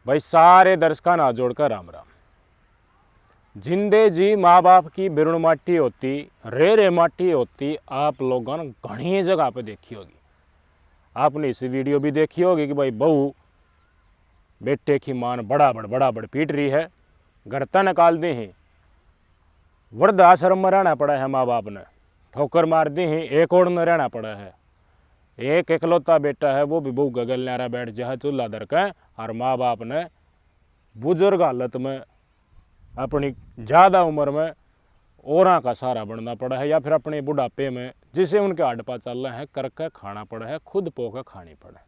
भाई सारे दर्शकों ना जोड़कर राम राम। जिंदे जी माँ बाप की बिरुण माटी होती, रे माटी होती, आप लोगों ने घनी जगह पे देखी होगी। आपने इस वीडियो भी देखी होगी कि भाई बहू बेटे की मान बड़ा बड़ पीट रही है, घर तक निकाल दी हैं, वृद्धाश्रम में रहना पड़ा है, माँ बाप ने ठोकर मार दी हैं, एक और न रहना पड़ा है। एक इकलौता बेटा है, वो भी बहू गगल नारा बैठ जाए चूल्हा दर के, और माँ बाप ने बुजुर्ग हालत में अपनी ज़्यादा उम्र में औरा का सहारा बनना पड़ा है, या फिर अपने बुढ़ापे में जिसे उनके हडपा चल रहे हैं करके खाना पड़ा है, खुद पोकर खानी पड़े।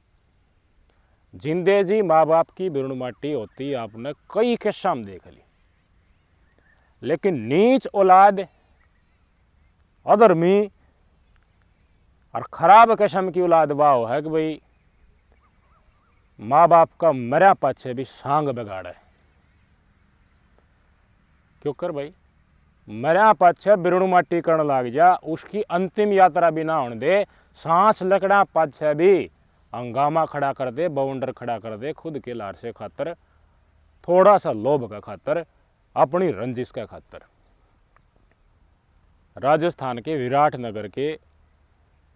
जिंदे जी माँ बाप की बिरुण माटी होती, आपने कई किस्सा में देख ली। लेकिन नीच औलाद, अधर्मी और खराब किस्म की औलाद वाह है कि भाई माँ बाप का मरा पाछे भी सांग बिगाड़े। क्यों कर भाई मरा पाछे बिरुण माटी करने लग जा, उसकी अंतिम यात्रा भी ना होने दे, सांस लकड़ा पाछे भी हंगामा खड़ा कर दे, बाउंडर खड़ा कर दे, खुद के लार से खातर, थोड़ा सा लोभ का खातर, अपनी रंजिश का खातर। राजस्थान के विराटनगर के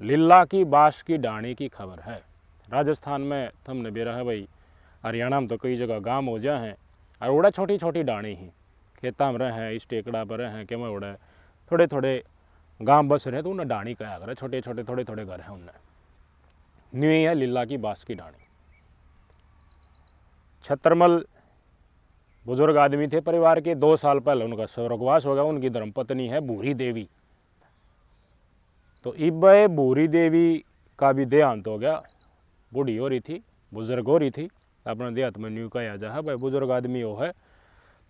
लीला की बास की डाणी की खबर है। राजस्थान में तुमने बेरा है भाई, हरियाणा में तो कई जगह गांव हो जाए हैं, और उड़ा छोटी छोटी डाणी ही खेता में रहे हैं, इस टेकड़ा पर रहे हैं, कि मैं उड़े थोड़े थोड़े गांव बस रहे तो उन्हें डाणी कहा करे, छोटे छोटे थोड़े थोड़े घर हैं उनने। न्यू है लीला की बास की डाणी। छतरमल बुजुर्ग आदमी थे परिवार के, 2 साल पहले उनका स्वर्गवास हो गया। उनकी धर्मपत्नी है भूरी देवी। तो इब भूरी देवी का भी देहांत हो गया, बूढ़ी हो रही थी, बुजुर्ग हो रही थी, अपना देहात में न्यू कहा जा है भाई, बुजुर्ग आदमी हो है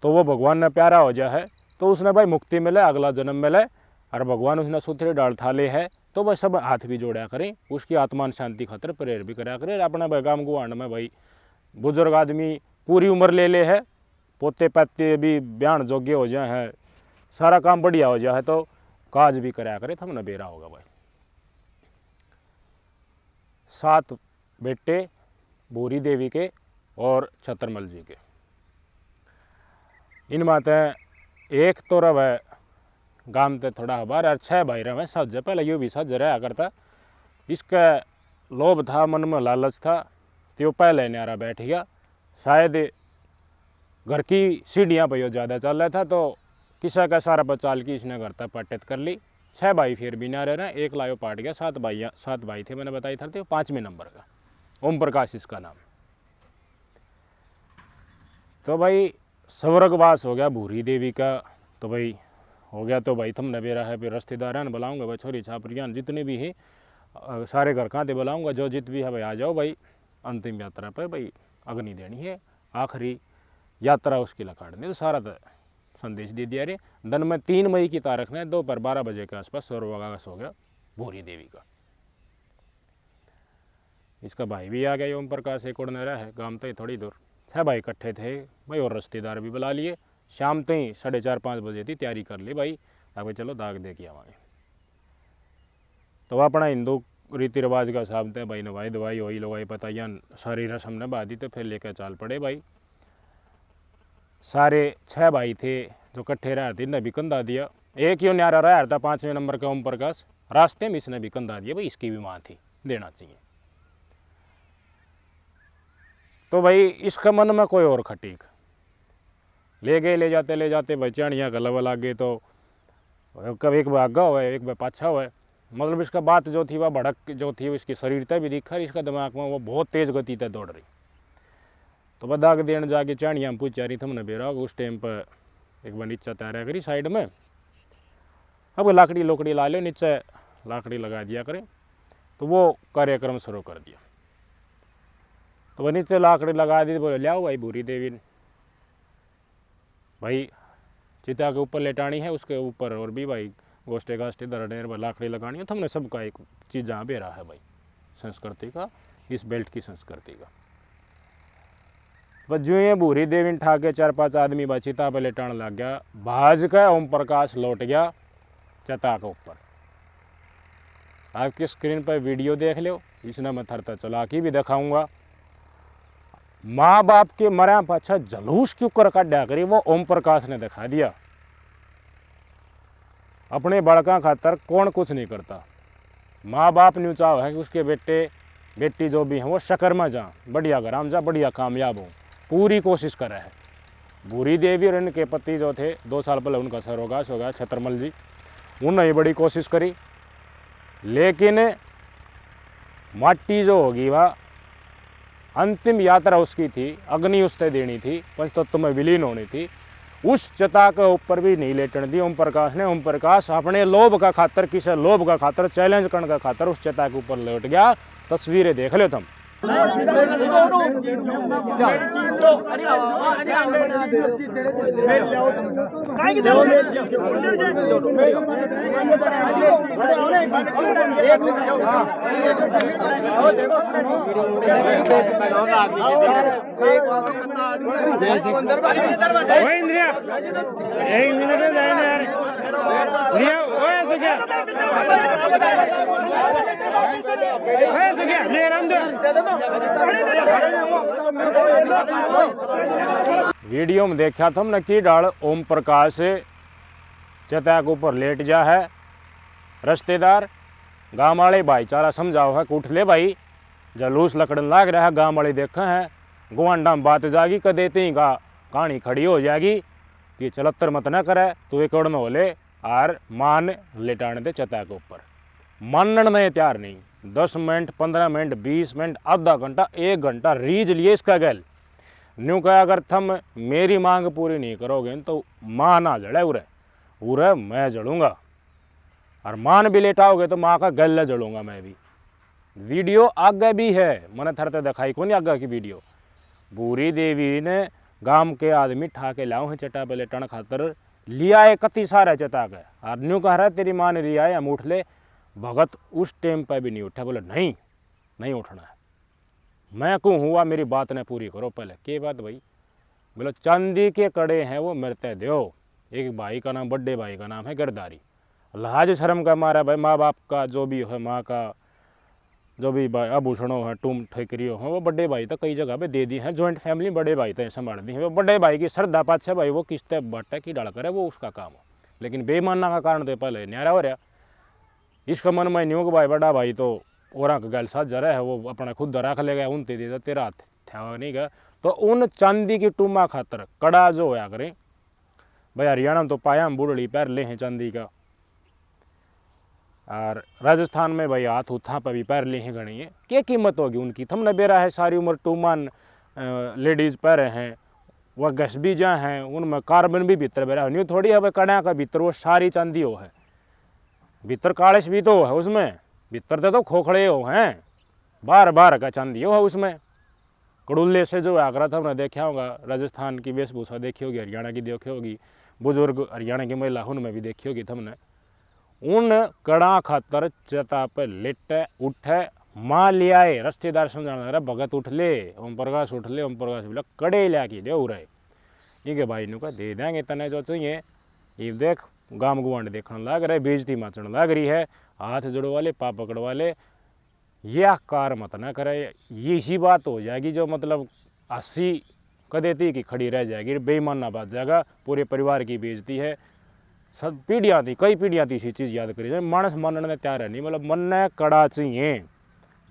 तो वो भगवान ने प्यारा हो जा है, तो उसने भाई मुक्ति मिले, अगला जन्म मिले, और भगवान उसने सूत्रे डाल थाले है, तो भाई सब हाथ भी जोड़ा करें, उसकी आत्मा शांति खातर प्रेर भी करा करें। अपने भाई गाँव गुआंड में भाई बुजुर्ग आदमी पूरी उम्र ले है, पोते पत्ते भी बयान जोग्य हो जाए हैं, सारा काम बढ़िया हो जाए, तो काज भी कराया करे, तो हमने बेरा होगा भाई। 7 बेटे भूरी देवी के और छतरमल जी के। इन माते एक तो रहे गांव ते थोड़ा हबार, और 6 भाई रहे सज, पहले यूँ भी सज रहा करता। इसका लोभ था, मन में लालच था, तो पहले न्यारा बैठ गया। शायद घर की सीढ़ियाँ पर ज़्यादा चल रहा था, तो किसा का सारा बचाल की इसने घर तक पट्टित कर ली। 6 भाई फिर भी ना रह रहे, एक लायो पाट गया। 7 भाई थे, मैंने बताई था, 5वें नंबर का ओम प्रकाश इसका नाम। तो भाई स्वर्गवास हो गया भूरी देवी का, तो भाई हो गया, तो भाई तुमने बेरा है फिर रिश्तेदार ने बुलाऊंगा भाई, छोरी छापरियान जितने भी हैं सारे घर कहाँ बुलाऊंगा, जो जित भी है भाई आ जाओ भाई, अंतिम यात्रा पर भाई अग्नि देनी है, आखिरी यात्रा उसकी लखाड़नी। तो सारा तो संदेश दे दिया रे। दिन में 3 मई की तारीख ने दोपहर 12 बजे के आसपास स्वर्गवास हो गया भूरी देवी का। इसका भाई भी आ गया ओम प्रकाश, एक और रहा है गांव तक थोड़ी दूर। 6 भाई इकट्ठे थे भाई, और रिश्तेदार भी बुला लिए। शाम तक 4:30-5 बजे थी, तैयारी कर ली भाई, अब चलो दाग दे के आवाएँ। तो अपना हिंदू रीति रिवाज का हिसाब थे भाई, नवाई दवाई वही लोग पता या सारी रस्म ने बाधी, तो फिर लेकर चाल पड़े भाई। सारे 6 भाई थे जो इकट्ठे रह थे, ने भी कंधा दिया। एक यो न्यारा रहा था 5वें नंबर का ओम प्रकाश, रास्ते में इसने भी कंधा दिया भाई, इसकी भी माँ थी, देना चाहिए। तो भाई इसके मन में कोई और खटीक ले गए, ले जाते भाई चाणिया का लवा लागे, तो कभी एक बार आगा हुआ एक बार पाछा हुआ। मतलब इसका बात जो थी वह भड़क जो थी इसकी शरीरता भी दिखा रही, इसका दिमाग में वो बहुत तेज़ गति तक दौड़ रही। तो वह दाग देने जाके चाणिया में पूछ रही, तुमने बेरा उस टाइम पर एक बार नीचे तैयार करी साइड में, अब लाकड़ी लोकड़ी ला लो, नीचे लाकड़ी लगा दिया करें। तो वो कार्यक्रम शुरू कर दिया। तो वह नीचे लाकड़ी लगा दी, बोले ले आओ भाई भूरी देवी ने भाई चिता के ऊपर लेटानी है, उसके ऊपर और भी भाई गोष्ठे गाष्ठे दरड़े लाकड़ी लगानी है। तो हमने सबका एक चीज़ जहाँ बेरा है भाई संस्कृति का, इस बेल्ट की संस्कृति का। बस जो ये भूरी देवी ठा के 4-5 आदमी भाई चिता पर लेटाने लग गया, भाज का ओम प्रकाश लौट गया चिता के ऊपर। आपकी स्क्रीन पर वीडियो देख लो, इसने मैं थरता चला के भी दिखाऊंगा। माँ बाप के मरा पाछा जलूस क्यों कर काटा करी वो ओम प्रकाश ने दिखा दिया। अपने बालका खातर कौन कुछ नहीं करता। माँ बाप न्यू चाह है कि उसके बेटे बेटी जो भी हैं वो शकर में जा, बढ़िया घराम जा, बढ़िया कामयाब हो, पूरी कोशिश कर रहे हैं। भूरी देवी और इनके पति जो थे 2 साल पहले उनका सर्वगास हो गया, छतरमल जी, उन्होंने बड़ी कोशिश करी, लेकिन माटी जो होगी वह अंतिम यात्रा उसकी थी, अग्नि उससे देनी थी, पंचतत्व में विलीन होनी थी, उस चिता के ऊपर भी नहीं लेटने दी ओम प्रकाश ने। ओम प्रकाश अपने लोभ का खातर, किसे लोभ का खातर, चैलेंज करने का खातर उस चिता के ऊपर लेट गया। तस्वीरें देख लो तुम। वीडियो में देखा था हमने की डाल ओम प्रकाश चिता के ऊपर लेट जा है। रिश्तेदार गाँव वाले भाईचारा समझाओ है कि उठ ले भाई, जलूस लकड़न लाग रहा है। गाँव वाले देखा है गुआंडा में बात जागी कर देते ही कहानी खड़ी हो जाएगी कि चलत्तर मत न करे, तू एक में हो ले और मान लेटाने दे चिता के ऊपर। मानने में तैयार नहीं। 10 मिनट, 15 मिनट, 20 मिनट, आधा घंटा, 1 घंटा रीझ लिए इसका गैल। न्यू कहा अगर तुम मेरी मांग पूरी नहीं करोगे तो माँ ना जड़े उरे उरे मैं जड़ूंगा, और मान भी लेटाओगे तो माँ का गल जड़ूंगा मैं भी। वीडियो आगे भी है, मैंने थरते दिखाई कौन आगे की वीडियो। भूरी देवी ने गांव के आदमी ठाके लाओ हैं चटा पे लेटन खातर, लिया है कति सारा चटा के, और न्यू कह रहा है तेरी माँ ने लिया है हम उठ ले। भगत उस टाइम पर भी नहीं उठा, बोले नहीं नहीं उठना है। मैं क्यों हुआ, मेरी बात ने पूरी करो पहले। क्या बात भाई? बोलो चांदी के कड़े हैं वो मरते दो। एक भाई का नाम, बड़े भाई का नाम है गिरधारी। लाज शर्म का मारा भाई माँ बाप का जो भी है, माँ का जो भी आभूषणों है, टूम ठेकरियों हैं, वो बड़े भाई तो कई जगह पे दे दी हैं। जॉइंट फैमिली बड़े भाई तो संभाल दी है। वो बड़े भाई की श्रद्धा पाछ है भाई, वो किस्ते बट्टा की डाल करे वो उसका काम हो। लेकिन बेईमाना का कारण तो पहले न्यारा हो रहा। इसका मन में नहीं हो कि भाई बड़ा भाई तो और गल साथ जा रहा है, वो अपना खुद रख लेगा, उन दे देता तेरा हाथ था नहीं गया। तो उन चांदी की टूमा खातर कड़ा जो होया करें भाई, हरियाणा में तो पाया हम बुढ़ड़ी पैर ले हैं चांदी का, और राजस्थान में भाई हाथ उठा पर भी पैर ले हैं गणी है। क्या कीमत होगी उनकी? थमने बेरा है सारी उम्र टूमान लेडीज़ पैरे हैं, वह गस भी जा हैं, उनमें कार्बन भी भीतर बेरा न्यू थोड़ी है भाई कड़ा का भीतर वो सारी चांदी हो है, भीतर कालिश भी तो है उसमें, भीतर तो खोखड़े हो हैं, बार बार का चांदी हो है उसमें। कड़ुल्ले से जो आगरा था हमने देखा होगा, राजस्थान की वेशभूषा देखी होगी, हरियाणा की देखी होगी, बुजुर्ग हरियाणा की महिला उनमें भी देखी होगी हमने। उन कड़ा खातर चिता पे लेटे उठे, माँ ले आए, रिश्तेदार समझाना रहा भगत उठ ले, ओम प्रकाश उठ ले। ओम प्रकाश बोला कड़े ला के दे रहे, ये भाई नु का दे देंगे तने जो चाहिए। ये देख गाम गुआंड देखने लग रहे, बेइज्जती मचने लग रही है, हाथ जोड़ो वाले पाप पकड़ वाले, यह कार मत ना करे। ये इसी बात हो जाएगी जो मतलब 80 कदेती की खड़ी रह जाएगी, बेईमाना बात जाएगा, पूरे परिवार की बेइज्जती है। सब पीढ़ियाँ थी, कई पीढ़ियाँ थी इसी चीज़ याद करी जाए। मानस मानने तैयार है नहीं, मतलब मन कड़ा चाहिए,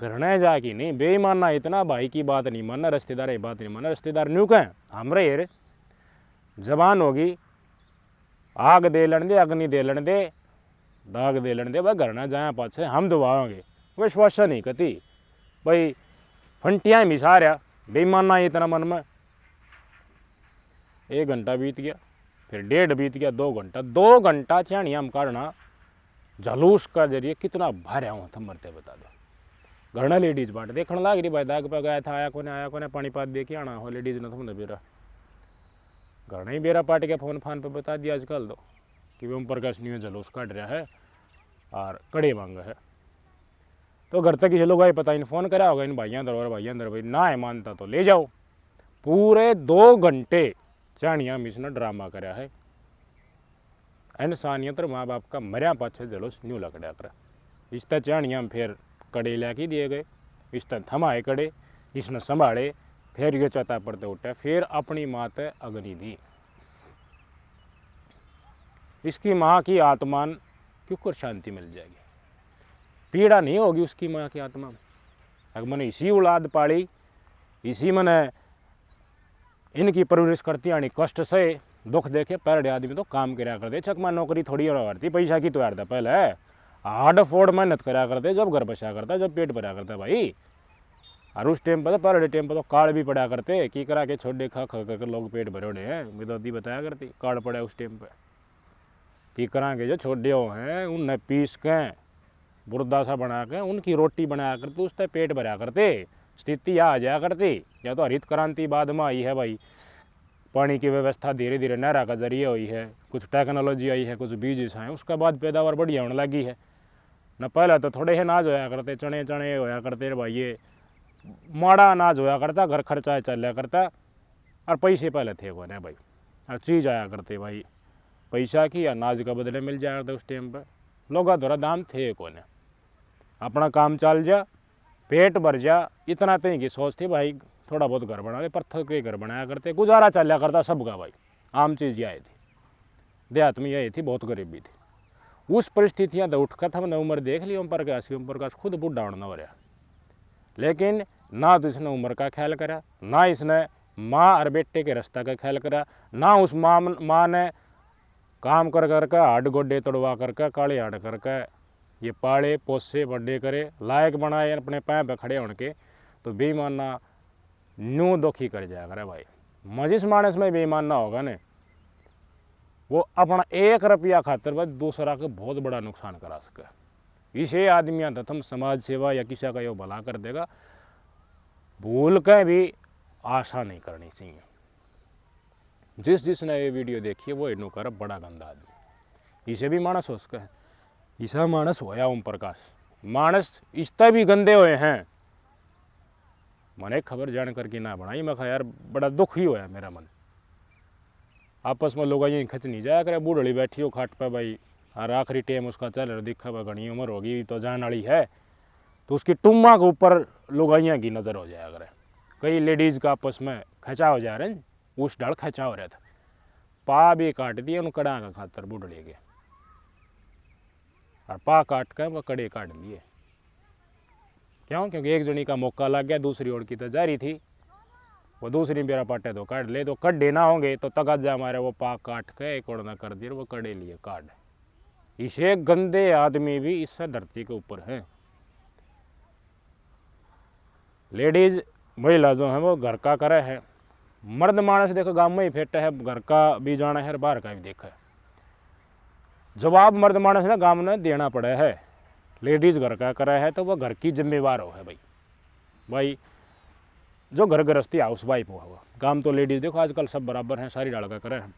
घरने जाके नहीं। बेईमाना इतना भाई की बात नहीं मानना, रिश्तेदार की बात नहीं मानना। रिश्तेदार न्यू कहें हमरे यार जबान होगी, आग दे लेने दे, अग्नि दे लेने दे, दाग दे लेने दे, भाई घर ना जाए पाछे हम दबाओगे। विश्वास नहीं कती भाई, फंटियाँ मिसा रहा, बेईमाना इतना मन में। 1 घंटा बीत गया, फिर 1.5 बीत गया, 2 घंटा, 2 घंटा चाणिया हम काटना जलूस का जरिए कितना भार्या हूँ थम मरते बता दो। घरना लेडीज बाट देखने लग रही भाई, दाग पे गया था, आया कोने पानी पात दे के आना हो लेडीज ने तुमने बेरा घर ही बेरा पाट के फोन फान पे बता दिया आजकल तो कि ओम प्रकाश नहीं जलूस काट रहा है और कड़े मांग है। तो घर तक ही चलो भाई पता इन फ़ोन करा होगा इन भाइयों अंदर, और भाइयों अंदर भाई ना है मानता तो ले जाओ। पूरे 2 घंटे चाणिया मिस ने ड्रामा करा है। इंसानियत और माँ बाप का मरिया पाछे जलूस न्यू लकड़ा कर इस तरह चाणिया में फिर कड़े लैके दिए गए, इस तरह थमाए कड़े, इसने संभाले, फिर ये चौथा पड़ते उठे, फिर अपनी माते अग्नि दी। इसकी माँ की आत्मा क्यों कर शांति मिल जाएगी, पीड़ा नहीं होगी उसकी माँ की आत्मा में। अगर मैंने इसी औलाद पाली, इसी मैंने इनकी परवरिश करती आनी, कष्ट से दुख देखे पैरडे आदमी तो काम कराया करते, चकमा नौकरी थोड़ी होती, पैसा की तो यार पहले हार्ड फोड़ मेहनत कराया करते, जब घर बसा करता, जब पेट भरा करता भाई। और उस टाइम पर तो पैरडे टाइम पर तो कार्ड भी पड़ा करते, की करा के छोड़े खा खा कर लोग पेट भरे उड़े हैं, विदौती बताया करती कार्ड पड़ा उस टाइम पर। की करा के जो छोड़े हो हैं उन्हें पीस के बुरदा सा बना के उनकी रोटी बनाया करते, उससे पेट भरा करते, स्थिति आ जाया करती। या तो हरित क्रांति बाद में आई है भाई, पानी की व्यवस्था धीरे धीरे नहरा का जरिए हुई है, कुछ टेक्नोलॉजी आई है, कुछ बीज आए, उसके बाद पैदावार बढ़िया होने लगी है। न पहले तो थोड़े ही अनाज होया करते, चने चने होया करते भाई, ये माड़ा अनाज होया करता, घर खर्चा चल करता, और पैसे पहले थे को ना भाई, हर चीज़ आया करते भाई, पैसा की अनाज का बदले मिल जाया करता उस टाइम पर। लोग थोड़ा दाम थे को ना, अपना काम चल जा, पेट भर जा, इतना तय की सोच थी भाई। थोड़ा बहुत घर बना ले, पत्थर के घर बनाया करते, गुजारा चला करता सबका भाई। आम चीज़ यही थी, देहात में यही थी, बहुत गरीबी थी। उस परिस्थितियाँ तो उठकर था, हमने उम्र देख ली, ओम प्रकाश खुद बूढ़ा होना हो रहा, लेकिन ना तो इसने उम्र का ख्याल करा, ना इसने माँ और बेटे के रास्ता का ख्याल करा, ना उस माँ ने काम कर करके हाड गोडे तोड़वा करके काले हाड करके ये पाले पोसे बड़े करे लायक बनाए अपने पैर पे खड़े होने के। तो बेईमाना न्यू दुखी कर जाएगा अरे भाई। जिस मानस में बेईमान ना होगा ने, वो अपना 1 रुपया खातर बस दूसरा का बहुत बड़ा नुकसान करा सके। इसे आदमियाँ तथम समाज सेवा या किसी का यो भला कर देगा, भूल के भी आशा नहीं करनी चाहिए। जिसने ये वीडियो देखी है वो इनू कर बड़ा गंदा आदमी, इसे भी मानस हो सके। ईसा मानस होया ओम प्रकाश, मानस इसता भी गंदे हुए हैं। मैंने खबर जान करके ना बनाई, मैं कहा यार बड़ा दुख ही होया मेरा मन। आपस में लोग यहीं खच नहीं जाया करे, बूढ़ी बैठी हो खाट पे भाई, और आखिरी टाइम उसका चल रहा दिखा भाई, घनी उम्र होगी तो जान वाली है, तो उसकी टुम्मा के ऊपर लोग यहाँ की नज़र हो जाया करे। कई लेडीज़ का आपस में खचा हो जा रहे हैं, उस डाल खचा हो रहा था, पा भी काट दिए उन कड़ा का खातर बूढ़े के, और पा काट कर वह कड़े काट लिए। क्यों? क्योंकि एक जनी का मौका लग गया, दूसरी ओर की तो जारी थी, वो दूसरी मेरा पाटे तो काट ले, तो कड्डे ना होंगे तो तगजा हमारे वो पा काट के एक और ना कर दिए, वो कड़े लिए काट। इसे गंदे आदमी भी इस धरती के ऊपर हैं। लेडीज महिला जो है वो घर का करे है, मर्द मानस देखो गाँव में ही फेंटा है, घर का भी जाना है, बाहर का भी देखा है। जवाब मर्द मानस ने गाँव में देना पड़ा है। लेडीज़ घर का करा है तो वह घर की जिम्मेवार हो है भाई जो घर गृहस्थी हाउस वाइफ हुआ। काम तो लेडीज़ देखो आजकल सब बराबर हैं, सारी डाल का करे हैं,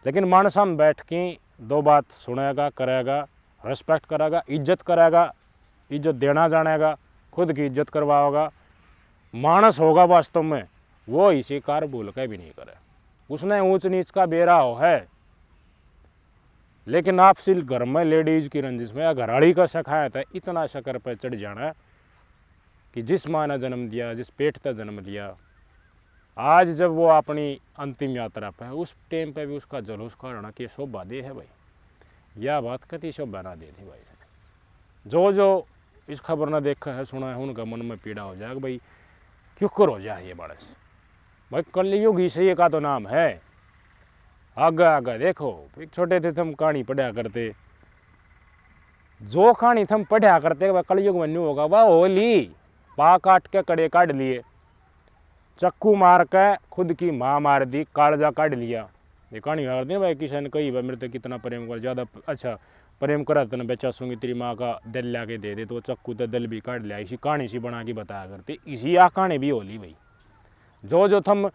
लेकिन मानस हम बैठ के 2 बात सुनेगा, करेगा, रिस्पेक्ट करेगा, इज्जत करेगा, इज्जत देना जानेगा, खुद की इज्जत करवाओगा, मानस होगा वास्तव में, वो इसी कार भूल के भी नहीं करे। उसने ऊंच नीच का बेरा हो है, लेकिन आपसी घर में लेडीज की रंजिश में या घराड़ी का शखायत है, इतना शकर पर चढ़ जाना कि जिस माँ ने जन्म दिया, जिस पेट का जन्म लिया, आज जब वो अपनी अंतिम यात्रा पर है, उस टाइम पे भी उसका जुलूस काढ़ना कि शोभा दे है भाई। यह बात कति शोभा ना दे थी भाई। जो इस खबर ना देखा है, सुना है, उनका मन में पीड़ा हो जाएगा भाई, क्यों कर हो जाए ये बारस भाई। कलयुग ईसई का तो नाम है। आगा आगा देखो, एक छोटे थे तुम कहानी पढ़ा करते, जो कहानी तुम पढ़ा करते कलयुग में न्यू होगा, वह होली पा काट के कड़े काट लिए, चक्कू मार के खुद की माँ मार दी, कालजा काट लिया। ये कहानी करते भाई, किसान कही भाई मेरे तो कितना प्रेम कर, ज़्यादा अच्छा प्रेम करा तो बच्चा सूंगी तेरी माँ का दिल ला के दे दे, तो चक्कू तो दिल भी काट लिया। इसी कहानी सी बना के बताया करते, इसी आ कहानी भी होली भाई। जो तुम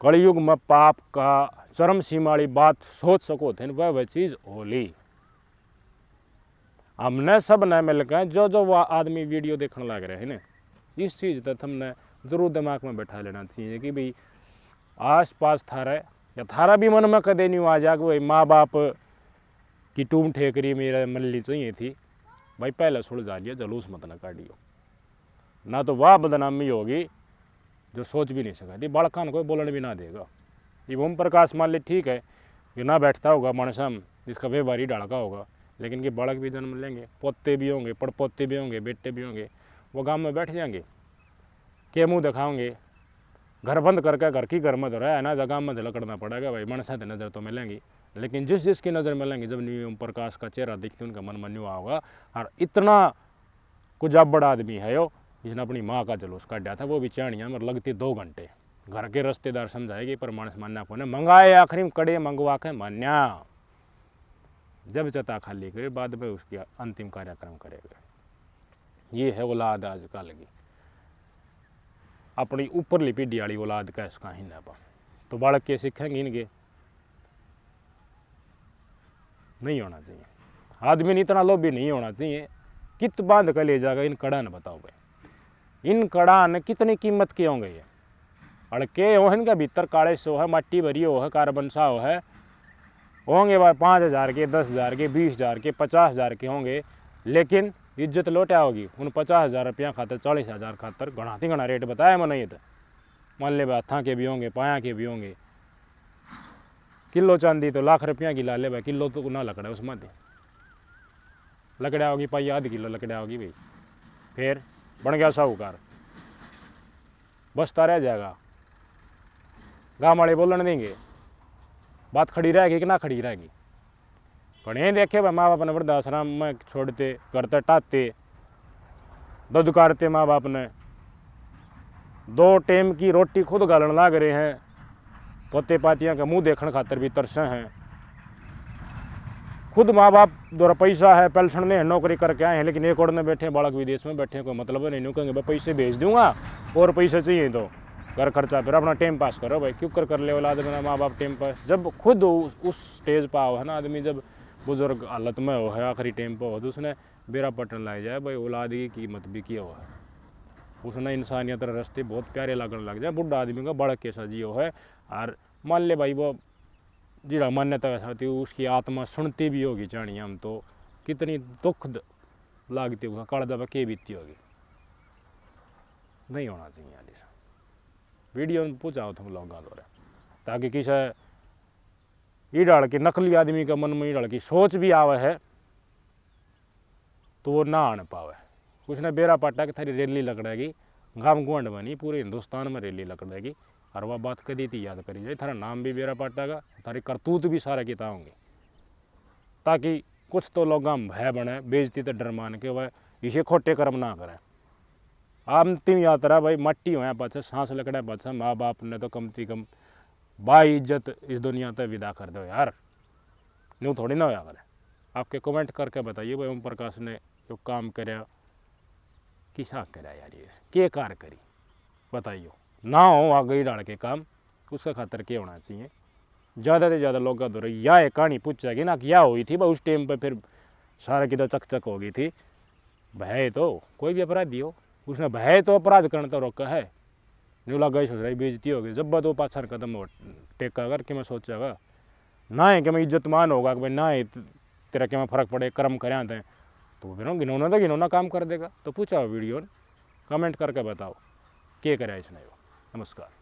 कलयुग में पाप का चरम सीमा वाली बात सोच सको थे, वह चीज़ होली। हमने सब ने मिलकर जो वह आदमी वीडियो देखने लग रहे हैं ना, इस चीज़ तक हमने ज़रूर दिमाग में बैठा लेना चाहिए कि भाई आस पास थारा या थारा भी मन में कदे नहीं आ जाए कि भाई माँ बाप की टूम ठेकरी मेरा मिलनी चाहिए थी भाई, पहले सुलझा लिया, जलूस मत न काटियो, ना तो वह बदनामी होगी जो सोच भी नहीं सका थी बालकान कोई बोलने भी ना देगा। ये ओम प्रकाश मान ले ठीक है कि ना बैठता होगा मानसम जिसका व्यवहार ही डाल का होगा, लेकिन कि बालक भी जन्म लेंगे, पोते भी होंगे, पड़पोते भी होंगे, बेटे भी होंगे, वो गांव में बैठ जाएंगे, के मुँह दिखाओगे, घर बंद करके घर की घर में तो रहा है ना, जगह में लकड़ना पड़ेगा भाई, मनसा तो नज़र तो मिलेंगी, लेकिन जिस जिसकी नज़र मिलेंगी जब न्यू ओम प्रकाश का चेहरा देखते उनका मन न्यू होगा। और इतना कुछ अब बड़ा आदमी है यो जिसने अपनी माँ का जुलूस काटा था, वो भी चाणिया में लगती 2 घंटे, घर के रिश्तेदार समझाएगी पर मानस मान्या को ने मंगाए, आखिरी में कड़े मंगवा के मान्या, जब चता खाली करे बाद में उसकी अंतिम कार्यक्रम करेगा। ये है औलाद आजकल की, अपनी ऊपरली पीढ़ी वाली औलाद का इसका ही ना पा, तो बालक के सीखेंगे इनके नहीं होना चाहिए। आदमी इतना लोभी नहीं होना चाहिए, कित बांध कर ले जाएगा इन कड़ा न बताओ भाई, इन कड़ा ने कितनी कीमत के होंगे ये, अड़के हो इनका भीतर काले सो है, मट्टी भरी हो है, कार्बन सा हो है, होंगे भाई 5,000 के, 10,000 के, 20,000 के, 50,000 के होंगे, लेकिन इज्जत लौटा होगी उन 50,000 रुपया खातर, 40,000 खातर घनाती घना रेट बताया मैंने। ये तो मान ले हाथा के भी होंगे, पाया के भी होंगे, किलो चांदी तो लाख रुपया की ला ले भाई, किलो तो ना लकड़ा उसमें दे लकड़ा होगी, पाई आध किलो लकड़ा होगी भाई, फिर बन गया साहूकार, बसता रह जाएगा, गाँव वाले बोलने देंगे, बात खड़ी रहेगी कि ना खड़ी रहेगी। घने देखे भाई माँ बाप ने वृद्धाश्रम में छोड़ते, करते टाते, दूध कारते, माँ बाप ने 2 टाइम की रोटी खुद गालन लाग रहे हैं, पोते पातियाँ का मुंह देखने खातर भी तरसे हैं, खुद माँ बाप द्वारा पैसा है, पेंशन ने नौकरी करके आए हैं, लेकिन एक और ने बैठे बालक विदेश में बैठे, कोई मतलब नहीं, कहेंगे भाई पैसे भेज दूंगा और पैसे चाहिए तो घर खर्चा, फिर अपना टाइम पास करो भाई, क्यों कर ले औलाद मेरा माँ बाप टाइम पास। जब खुद उस स्टेज पर आओ है ना आदमी, जब बुजुर्ग हालत में हो है, आखिरी टाइम पर हो, तो उसने बेरा पटन लाई जाए भाई, औलाद की कीमत भी किया हुआ है, उसने इंसानियत रास्ते बहुत प्यारे लगने लग जाए। बुढ़ा आदमी का बड़ा कैसा जियो है, और मान ले भाई वो जिड़ा मान्यता साथी उसकी आत्मा सुनती भी होगी चाणी हम तो कितनी दुख लागती होगा, काल दबा के बीतती होगी। नहीं होना चाहिए यार, वीडियो में पूछाओ तुम लोग गाल हो रहे, ताकि किसी ये डाल के नकली आदमी का मन में ये डाल की सोच भी आवे है तो वो ना आने पावे। उसने बेरा पाटा कि थारी रैली लकड़ेगी, गाँव गुआंड में नहीं पूरे हिंदुस्तान में रैली लकड़ेगी, और वह बात कदी थी याद करी जाए, थारा नाम भी बेरा पाटागा, थारी करतूत भी सारे किता होंगे, ताकि कुछ तो लोग भय बने, बेइज्जती तो डर मान के वह इसे खोटे कर्म ना करें। अंतिम यात्रा भाई मट्टी होया पाछे, सांस लकड़ा पाछे, माँ बाप ने तो कम से कम बाई इज्जत इस दुनिया तक विदा कर दो यार, न्यू थोड़ी ना होया करे। आपके कमेंट करके बताइए भाई ओम प्रकाश ने जो काम कराया किसा कराया यार, ये क्या कार करी बताइए, ना हो आ गई डाल के काम, उसका खातर क्या होना चाहिए। ज़्यादा से ज़्यादा लोग का या एक कहानी पूछेगी ना क्या हुई थी भाई उस टाइम पर, फिर सारा की तो चकचक हो गई थी। भय तो कोई भी अपराधी हो, उसने भय तो अपराध करने तो रोका है, न्यू लगा ही सोच रही बेइज्जती होगी, जब बात वो पाछा कदम टेका कर कि मैं सोचेगा ना है कि मैं इज्जतमान होगा कि भाई ना है तेरा क्या मैं फ़र्क पड़े कर्म करें आते हैं, तो फिर घिनौना तो घिनौना काम कर देगा। तो पूछा वीडियो कमेंट करके बताओ क्या करे इसने। नमस्कार।